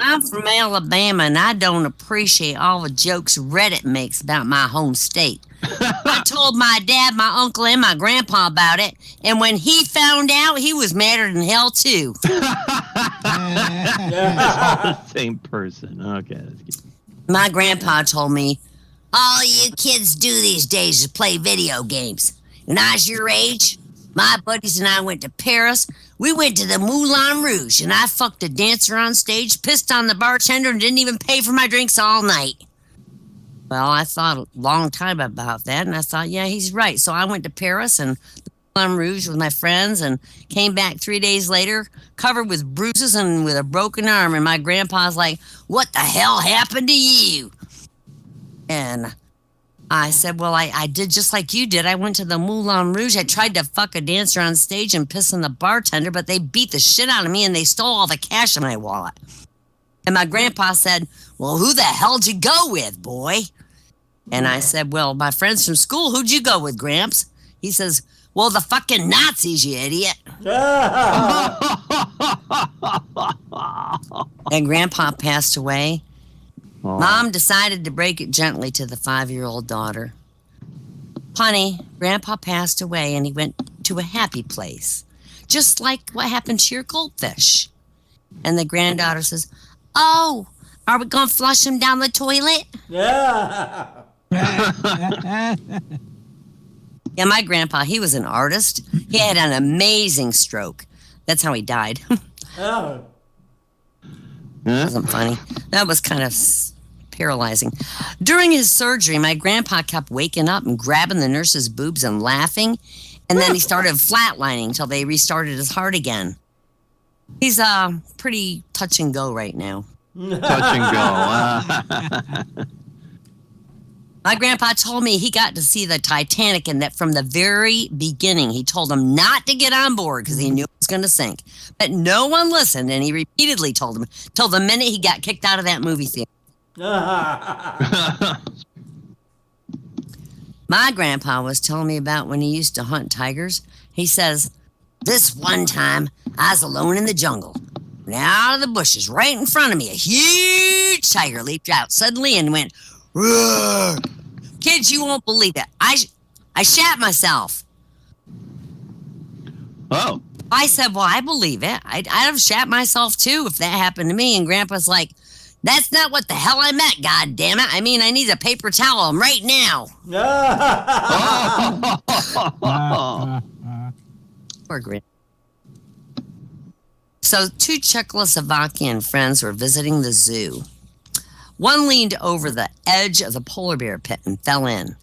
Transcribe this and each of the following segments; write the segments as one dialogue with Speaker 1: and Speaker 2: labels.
Speaker 1: I'm from Alabama, and I don't appreciate all the jokes Reddit makes about my home state. I told my dad, my uncle, and my grandpa about it, and when he found out, he was madder than hell, too.
Speaker 2: It's all the same person. Okay. That's good.
Speaker 1: My grandpa told me, all you kids do these days is play video games. When I was your age, my buddies and I went to Paris. We went to the Moulin Rouge, and I fucked a dancer on stage, pissed on the bartender, and didn't even pay for my drinks all night. Well, I thought a long time about that, and I thought, yeah, he's right. So I went to Paris and the Moulin Rouge with my friends and came back 3 days later, covered with bruises and with a broken arm. And my grandpa's like, what the hell happened to you? And I said, well, I did just like you did. I went to the Moulin Rouge. I tried to fuck a dancer on stage and piss on the bartender, but they beat the shit out of me and they stole all the cash in my wallet. And my grandpa said, well, who the hell'd you go with, boy? And I said, well, my friends from school. Who'd you go with, Gramps? He says, well, the fucking Nazis, you idiot. And Grandpa passed away. Mom decided to break it gently to the 5-year-old daughter. Honey, Grandpa passed away and he went to a happy place, just like what happened to your goldfish. And the granddaughter says, oh, are we going to flush him down the toilet?
Speaker 3: Yeah.
Speaker 1: Yeah, my grandpa, he was an artist. He had an amazing stroke. That's how he died.
Speaker 3: Oh.
Speaker 1: That wasn't funny. That was kind of paralyzing. During his surgery, my grandpa kept waking up and grabbing the nurse's boobs and laughing. And then he started flatlining until they restarted his heart again. He's pretty touch and go right now.
Speaker 2: Touch and go.
Speaker 1: My grandpa told me he got to see the Titanic and that from the very beginning, he told them not to get on board because he knew it was going to sink. But no one listened, and he repeatedly told them till the minute he got kicked out of that movie theater. My grandpa was telling me about when he used to hunt tigers. He says, this one time, I was alone in the jungle. And out of the bushes, right in front of me, a huge tiger leaped out suddenly and went, roar. Kids, you won't believe it. I shat myself.
Speaker 2: Oh.
Speaker 1: I said, well, I believe it. I'd have shat myself too if that happened to me. And Grandpa's like, that's not what the hell I meant, God damn it. I mean, I need a paper towel right now. Poor Grandpa. So 2 Czechoslovakian friends were visiting the zoo. One leaned over the edge of the polar bear pit and fell in.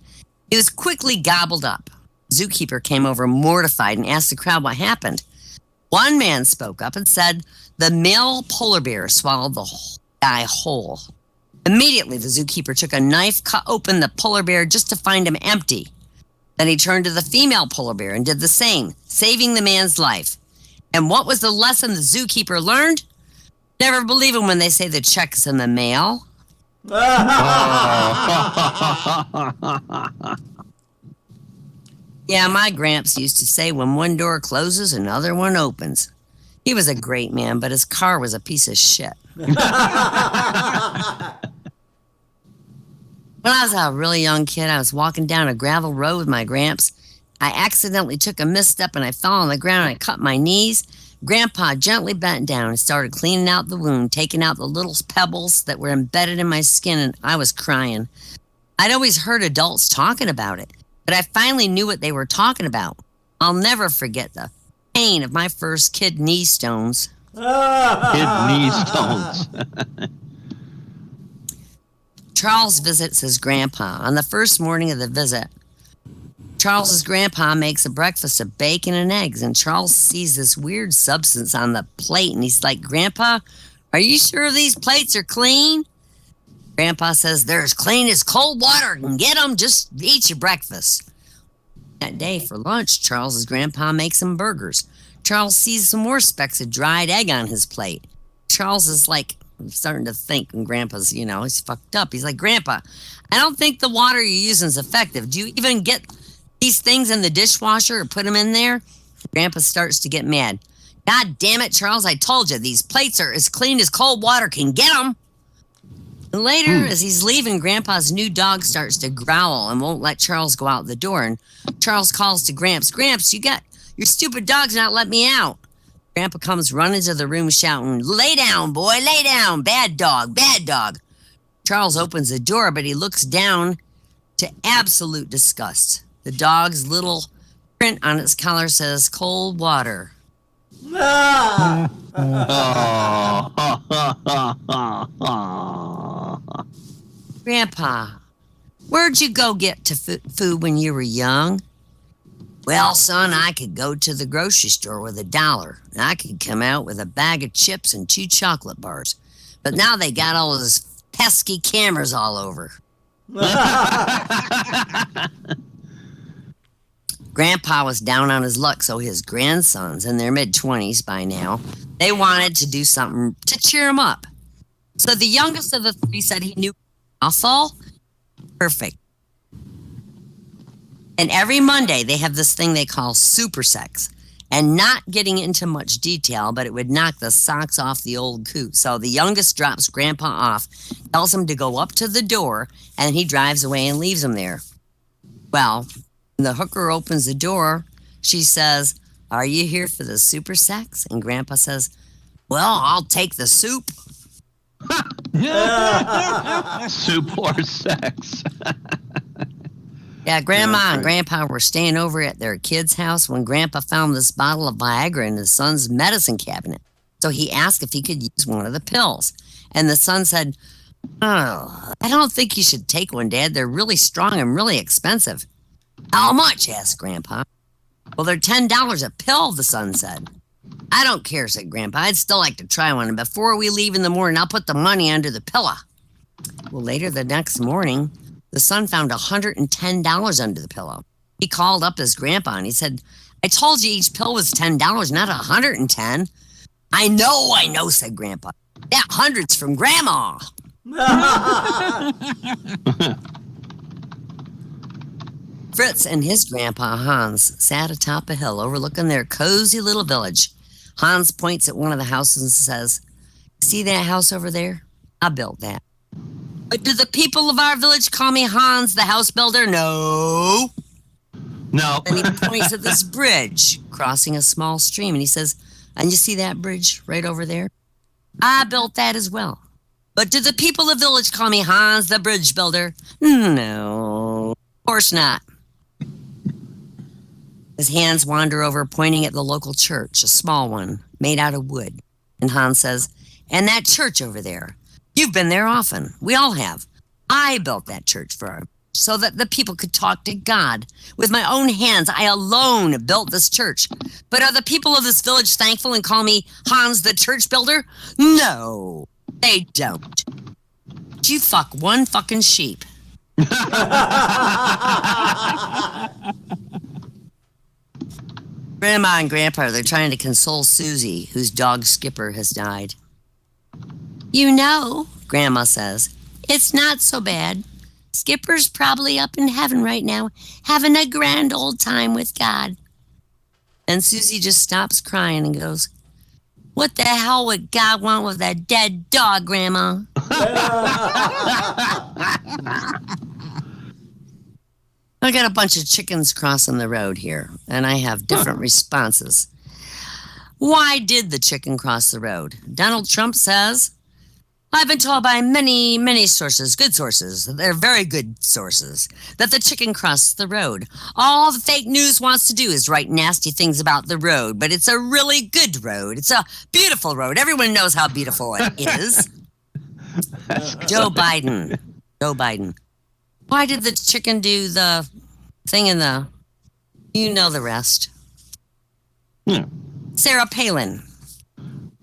Speaker 1: He was quickly gobbled up. The zookeeper came over mortified and asked the crowd what happened. One man spoke up and said the male polar bear swallowed the guy whole. Immediately, the zookeeper took a knife, cut open the polar bear just to find him empty. Then he turned to the female polar bear and did the same, saving the man's life. And what was the lesson the zookeeper learned? Never believe them when they say the check's in the mail. Yeah, my Gramps used to say when one door closes, another one opens. He was a great man, but his car was a piece of shit. When I was a really young kid, I was walking down a gravel road with my Gramps. I accidentally took a misstep and I fell on the ground and I cut my knees. Grandpa gently bent down and started cleaning out the wound, taking out the little pebbles that were embedded in my skin, and I was crying. I'd always heard adults talking about it, but I finally knew what they were talking about. I'll never forget the pain of my first kidney stones.
Speaker 2: Kidney stones.
Speaker 1: Charles visits his grandpa. On the first morning of the visit, Charles's grandpa makes a breakfast of bacon and eggs, and Charles sees this weird substance on the plate, and he's like, Grandpa, are you sure these plates are clean? Grandpa says, they're as clean as cold water. And get them, just eat your breakfast. That day for lunch, Charles's grandpa makes some burgers. Charles sees some more specks of dried egg on his plate. Charles is like, I'm starting to think, and Grandpa's, he's fucked up. He's like, Grandpa, I don't think the water you're using is effective. Do you even get these things in the dishwasher or put them in there? Grandpa starts to get mad. God damn it, Charles, I told you, these plates are as clean as cold water can get them. And later, as he's leaving, Grandpa's new dog starts to growl and won't let Charles go out the door. And Charles calls to Gramps, Gramps, your stupid dog's not letting me out. Grandpa comes running to the room shouting, lay down, boy, lay down, bad dog, bad dog. Charles opens the door, but he looks down to absolute disgust. The dog's little print on its collar says cold water.
Speaker 3: Ah!
Speaker 1: Grandpa, where'd you go get to food when you were young? Well, son, I could go to the grocery store with $1, and I could come out with a bag of chips and 2 chocolate bars. But now they got all those pesky cameras all over. Grandpa was down on his luck, so his grandsons, in their mid-20s by now, they wanted to do something to cheer him up. So the youngest of the 3 said he knew awful. Perfect. And every Monday, they have this thing they call super sex. And not getting into much detail, but it would knock the socks off the old coot. So the youngest drops Grandpa off, tells him to go up to the door, and he drives away and leaves him there. Well, when the hooker opens the door, she says, are you here for the super sex? And Grandpa says, well, I'll take the soup.
Speaker 2: Soup or sex.
Speaker 1: Yeah, Grandma and Grandpa were staying over at their kid's house when Grandpa found this bottle of Viagra in his son's medicine cabinet. So he asked if he could use one of the pills. And the son said, oh, I don't think you should take one, Dad. They're really strong and really expensive. How much? Asked Grandpa. Well, they're $10 a pill, the son said. I don't care, said Grandpa. I'd still like to try one. And before we leave in the morning, I'll put the money under the pillow. Well, later the next morning, the son found $110 under the pillow. He called up his grandpa and he said, I told you each pill was $10, not $110. I know, said Grandpa. That 100's from Grandma. Fritz and his grandpa, Hans, sat atop a hill overlooking their cozy little village. Hans points at one of the houses and says, see that house over there? I built that. But do the people of our village call me Hans, the house builder? No.
Speaker 2: No.
Speaker 1: And he points at this bridge crossing a small stream, and he says, and you see that bridge right over there? I built that as well. But do the people of the village call me Hans, the bridge builder? No. Of course not. His hands wander over, pointing at the local church, a small one, made out of wood. And Hans says, and that church over there. You've been there often. We all have. I built that church so that the people could talk to God. With my own hands, I alone built this church. But are the people of this village thankful and call me Hans the church builder? No, they don't. You fuck one fucking sheep. Grandma and Grandpa, they're trying to console Susie, whose dog Skipper has died. You know, Grandma says, it's not so bad. Skipper's probably up in heaven right now, having a grand old time with God. And Susie just stops crying and goes, what the hell would God want with a dead dog, Grandma? I got a bunch of chickens crossing the road here, and I have different responses. Why did the chicken cross the road? Donald Trump says, I've been told by many, many sources, good sources, they're very good sources, that the chicken crossed the road. All the fake news wants to do is write nasty things about the road, but it's a really good road. It's a beautiful road. Everyone knows how beautiful it is. Joe Biden. Why did the chicken do the thing in the... You know the rest.
Speaker 2: Yeah.
Speaker 1: Sarah Palin.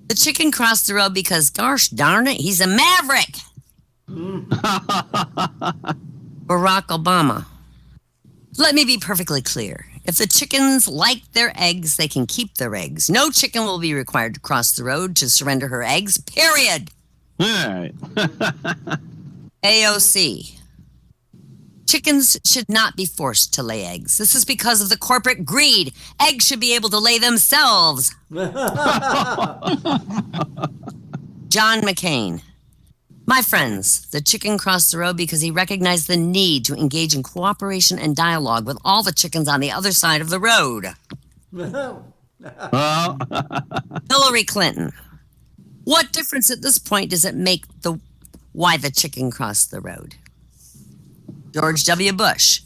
Speaker 1: The chicken crossed the road because, gosh darn it, he's a maverick. Barack Obama. Let me be perfectly clear. If the chickens like their eggs, they can keep their eggs. No chicken will be required to cross the road to surrender her eggs, period.
Speaker 2: All right.
Speaker 1: AOC. Chickens should not be forced to lay eggs. This is because of the corporate greed. Eggs should be able to lay themselves. John McCain. My friends, the chicken crossed the road because he recognized the need to engage in cooperation and dialogue with all the chickens on the other side of the road. Hillary Clinton. What difference at this point does it make why the chicken crossed the road? George W. Bush.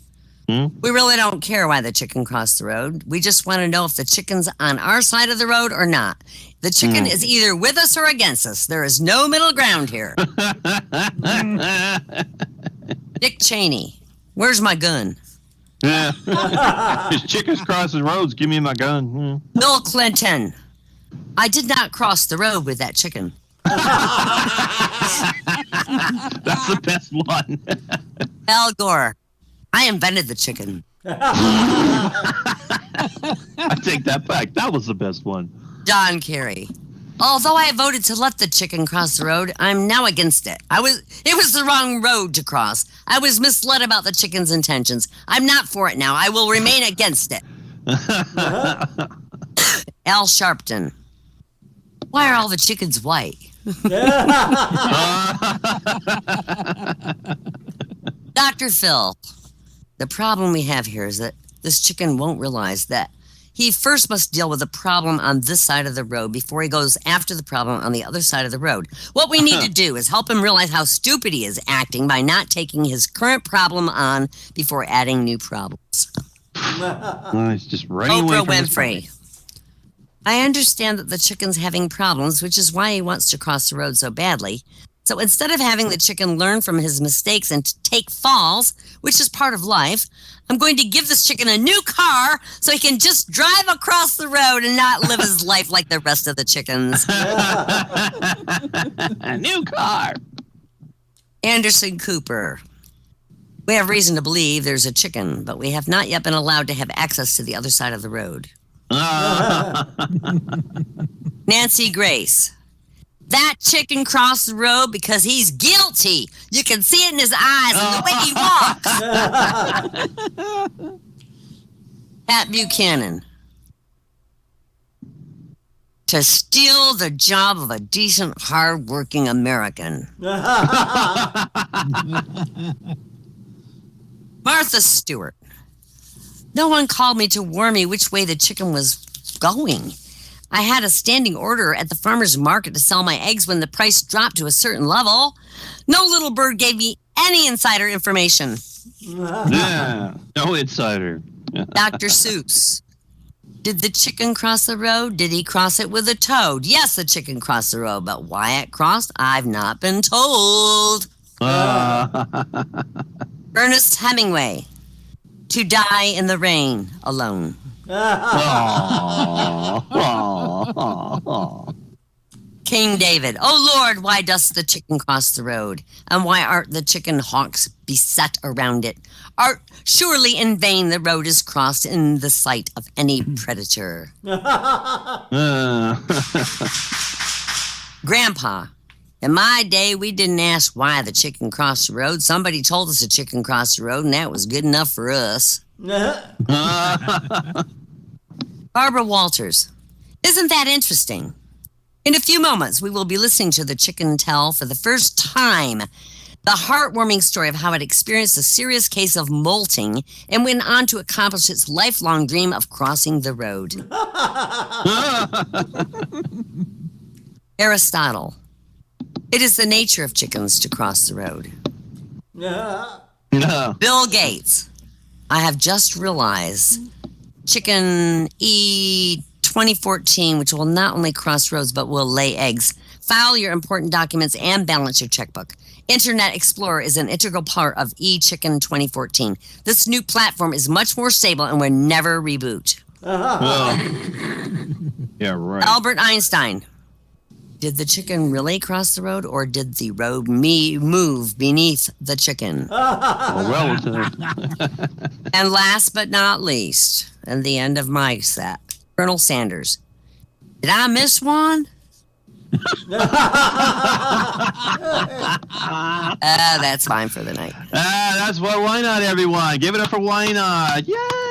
Speaker 1: We really don't care why the chicken crossed the road. We just want to know if the chicken's on our side of the road or not. The chicken is either with us or against us. There is no middle ground here. Dick Cheney. Where's my gun?
Speaker 2: Yeah. If chickens crossing roads, give me my gun.
Speaker 1: Bill Clinton. I did not cross the road with that chicken.
Speaker 2: That's the best one.
Speaker 1: Al Gore. I invented the chicken.
Speaker 2: I take that back. That was the best one.
Speaker 1: John Kerry. Although I voted to let the chicken cross the road, I'm now against it. It was the wrong road to cross. I was misled about the chicken's intentions. I'm not for it now. I will remain against it. Al Sharpton. Why are all the chickens white? Dr. Phil. The problem we have here is that this chicken won't realize that he first must deal with the problem on this side of the road before he goes after the problem on the other side of the road. What we need to do is help him realize how stupid he is acting by not taking his current problem on before adding new problems.
Speaker 2: He's just running away
Speaker 1: Oprah
Speaker 2: from his
Speaker 1: Winfrey. I understand that the chicken's having problems, which is why he wants to cross the road so badly. So instead of having the chicken learn from his mistakes and take falls, which is part of life, I'm going to give this chicken a new car so he can just drive across the road and not live his life like the rest of the chickens.
Speaker 2: A new car.
Speaker 1: Anderson Cooper. We have reason to believe there's a chicken, but we have not yet been allowed to have access to the other side of the road. Nancy Grace. That chicken crossed the road because he's guilty. You can see it in his eyes and the way he walks. Pat Buchanan. To steal the job of a decent, hard-working American. Martha Stewart. No one called me to warn me which way the chicken was going. I had a standing order at the farmer's market to sell my eggs when the price dropped to a certain level. No little bird gave me any insider information.
Speaker 2: Yeah, no insider.
Speaker 1: Dr. Seuss. Did the chicken cross the road? Did he cross it with a toad? Yes, the chicken crossed the road, but why it crossed, I've not been told. Ernest Hemingway. To die in the rain alone. King David. Oh Lord, why dost the chicken cross the road? And why art the chicken hawks beset around it? Art surely in vain the road is crossed in the sight of any predator. Grandpa. In my day, we didn't ask why the chicken crossed the road. Somebody told us the chicken crossed the road, and that was good enough for us. Barbara Walters. Isn't that interesting? In a few moments, we will be listening to the chicken tell for the first time the heartwarming story of how it experienced a serious case of molting and went on to accomplish its lifelong dream of crossing the road. Aristotle. It is the nature of chickens to cross the road.
Speaker 2: No.
Speaker 1: Bill Gates. I have just realized chicken E2014, which will not only cross roads but will lay eggs. File your important documents and balance your checkbook. Internet Explorer is an integral part of eChicken 2014. This new platform is much more stable and will never reboot.
Speaker 2: Yeah, right.
Speaker 1: Albert Einstein. Did the chicken really cross the road, or did the road move beneath the chicken?
Speaker 2: Relative.
Speaker 1: And last but not least, and the end of my set, Colonel Sanders. Did I miss one? That's fine for the night.
Speaker 2: That's what. Why not, everyone? Give it up for Wynott. Yay!